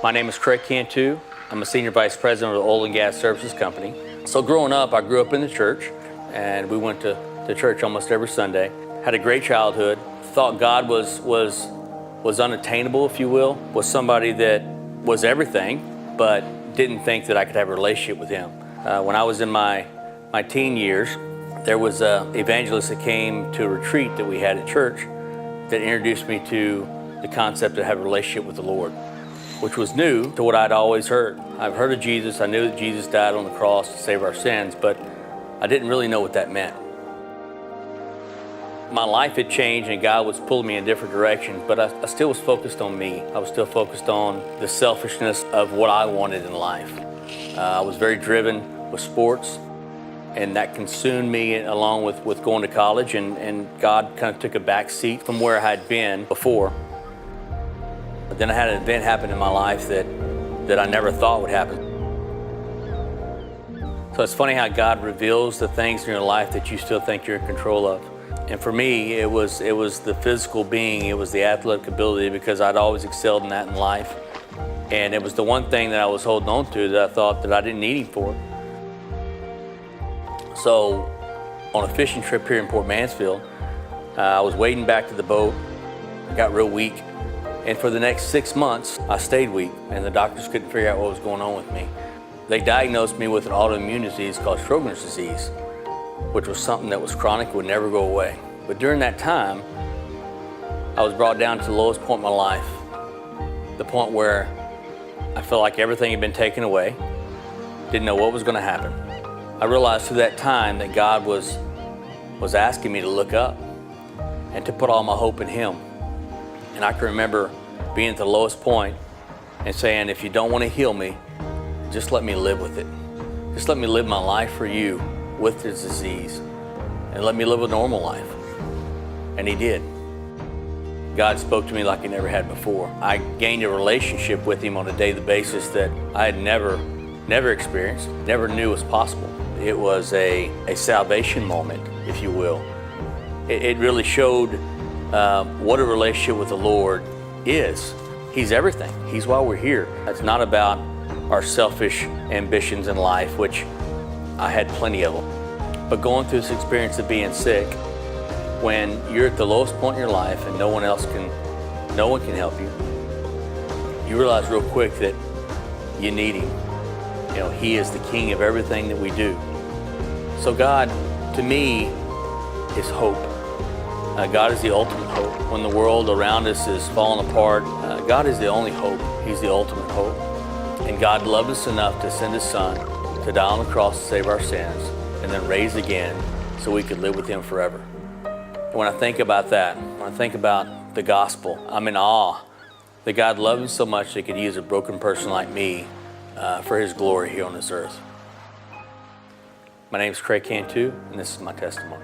My name is Cantu. I'm a Senior Vice President of the Oil and Gas Services Company. So growing up, I grew up in the church, and we went to church almost every Sunday. Had a great childhood. Thought God was unattainable, if you will, was somebody that was everything, but didn't think that I could have a relationship with Him. When I was in my teen years, there was an evangelist that came to a retreat that we had at church that introduced me to the concept of having a relationship with the Lord, which was new to what I'd always heard. I've heard of Jesus. I knew that Jesus died on the cross to save our sins, but I didn't really know what that meant. My life had changed and God was pulling me in different directions, but I still was focused on me. I was still focused on the selfishness of what I wanted in life. I was very driven with sports, and that consumed me along with going to college, and God kind of took a back seat from where I had been before. But then I had an event happen in my life that I never thought would happen. So it's funny how God reveals the things in your life that you still think you're in control of. And for me, it was the physical being, it was the athletic ability, because I'd always excelled in that in life. And it was the one thing that I was holding on to that I thought that I didn't need Him for. So on a fishing trip here in Port Mansfield, I was wading back to the boat. I got real weak. And for the next 6 months, I stayed weak, and the doctors couldn't figure out what was going on with me. They diagnosed me with an autoimmune disease called Sjogren's disease, which was something that was chronic, would never go away. But during that time, I was brought down to the lowest point in my life, the point where I felt like everything had been taken away, didn't know what was going to happen. I realized through that time that God was asking me to look up and to put all my hope in Him. And I can remember being at the lowest point and saying, if you don't want to heal me, just let me live with it. Just let me live my life for you with this disease, and let me live a normal life. And He did. God spoke to me like He never had before. I gained a relationship with Him on a daily basis that I had never experienced, never knew was possible. It was a salvation moment, if you will. It really showed what a relationship with the Lord is. He's everything. He's why we're here. It's not about our selfish ambitions in life, which I had plenty of them. But going through this experience of being sick, when you're at the lowest point in your life and no one can help you, you realize real quick that you need Him. You know, He is the King of everything that we do. So God, to me, is hope. God is the ultimate hope. When the world around us is falling apart, God is the only hope. He's the ultimate hope. And God loved us enough to send His Son to die on the cross to save our sins, and then raise again so we could live with Him forever. When I think about that, when I think about the gospel, I'm in awe that God loved me so much that He could use a broken person like me for His glory here on this earth. My name is Cantu, and this is my testimony.